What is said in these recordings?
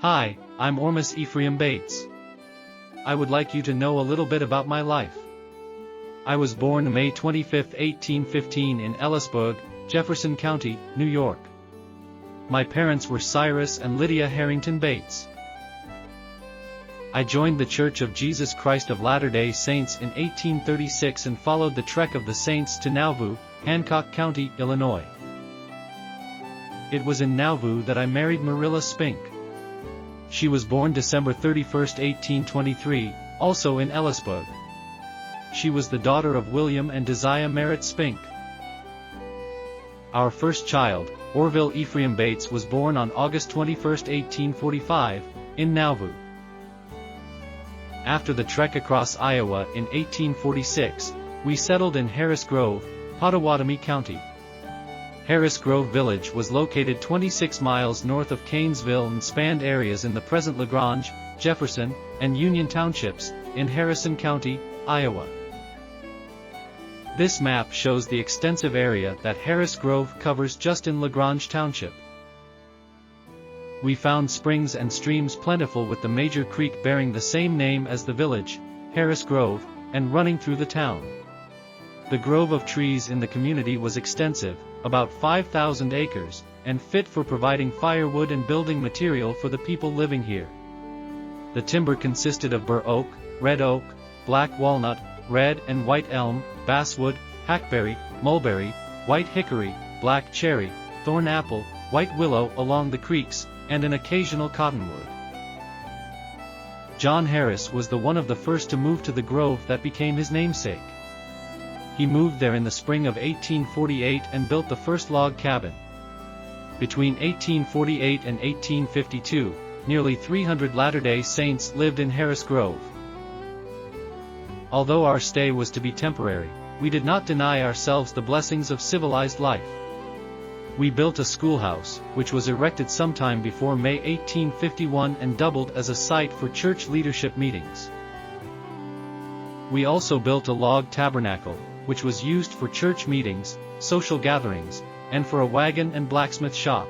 Hi, I'm Ormus Ephraim Bates. I would like you to know a little bit about my life. I was born May 25, 1815 in Ellisburg, Jefferson County, New York. My parents were Cyrus and Lydia Harrington Bates. I joined the Church of Jesus Christ of Latter-day Saints in 1836 and followed the Trek of the Saints to Nauvoo, Hancock County, Illinois. It was in Nauvoo that I married Marilla Spink. She was born December 31, 1823, also in Ellisburg. She was the daughter of William and Desire Merritt Spink. Our first child, Orville Ephraim Bates, was born on August 21, 1845, in Nauvoo. After the trek across Iowa in 1846, we settled in Harris Grove, Pottawatomie County. Harris Grove Village was located 26 miles north of Canesville and spanned areas in the present LaGrange, Jefferson, and Union Townships, in Harrison County, Iowa. This map shows the extensive area that Harris Grove covers just in LaGrange Township. We found springs and streams plentiful, with the major creek bearing the same name as the village, Harris Grove, and running through the town. The grove of trees in the community was extensive, about 5,000 acres, and fit for providing firewood and building material for the people living here. The timber consisted of bur oak, red oak, black walnut, red and white elm, basswood, hackberry, mulberry, white hickory, black cherry, thorn apple, white willow along the creeks, and an occasional cottonwood. John Harris was the one of the first to move to the grove that became his namesake. He moved there in the spring of 1848 and built the first log cabin. Between 1848 and 1852, nearly 300 Latter-day Saints lived in Harris Grove. Although our stay was to be temporary, we did not deny ourselves the blessings of civilized life. We built a schoolhouse, which was erected sometime before May 1851 and doubled as a site for church leadership meetings. We also built a log tabernacle, which was used for church meetings, social gatherings, and for a wagon and blacksmith shop.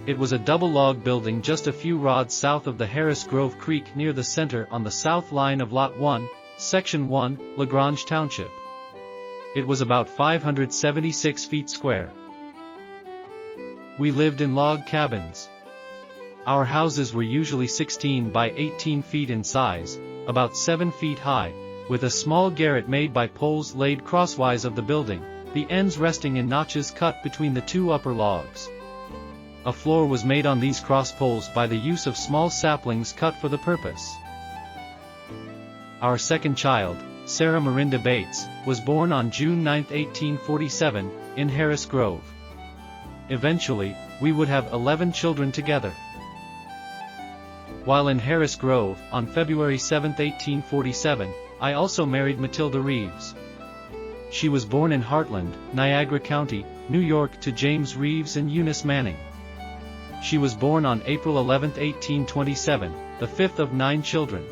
It was a double-log building just a few rods south of the Harris Grove Creek near the center on the south line of Lot 1, Section 1, LaGrange Township. It was about 576 feet square. We lived in log cabins. Our houses were usually 16 by 18 feet in size, about 7 feet high, with a small garret made by poles laid crosswise of the building, the ends resting in notches cut between the two upper logs. A floor was made on these cross poles by the use of small saplings cut for the purpose. Our second child, Sarah Marinda Bates, was born on June 9, 1847, in Harris Grove. Eventually, we would have 11 children together. While in Harris Grove, on February 7, 1847, I also married Matilda Reeves. She was born in Heartland, Niagara County, New York, to James Reeves and Eunice Manning. She was born on April 11, 1827, the fifth of 9 children.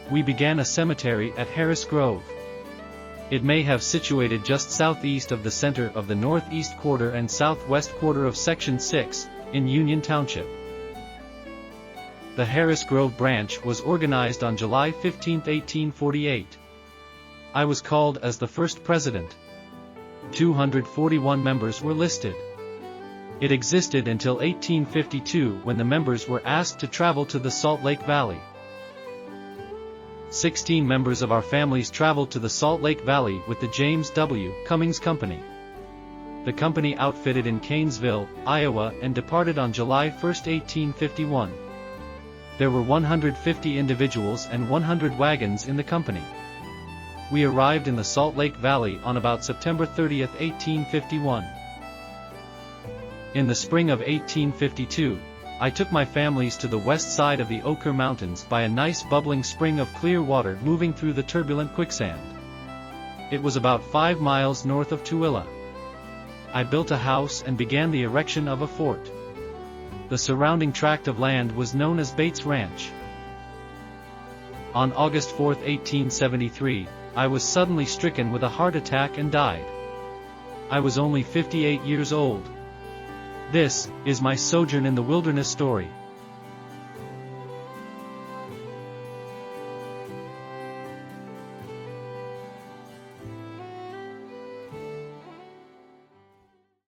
We began a cemetery at Harris Grove. It may have situated just southeast of the center of the northeast quarter and southwest quarter of Section 6, in Union Township. The Harris Grove branch was organized on July 15, 1848. I was called as the first president. 241 members were listed. It existed until 1852, when the members were asked to travel to the Salt Lake Valley. 16 members of our families traveled to the Salt Lake Valley with the James W. Cummings Company. The company outfitted in Canesville, Iowa, and departed on July 1, 1851. There were 150 individuals and 100 wagons in the company. We arrived in the Salt Lake Valley on about September 30, 1851. In the spring of 1852, I took my families to the west side of the Oquirrh Mountains by a nice bubbling spring of clear water moving through the turbulent quicksand. It was about 5 miles north of Tooele. I built a house and began the erection of a fort. The surrounding tract of land was known as Bates Ranch. On August 4, 1873, I was suddenly stricken with a heart attack and died. I was only 58 years old. This is my sojourn in the wilderness story.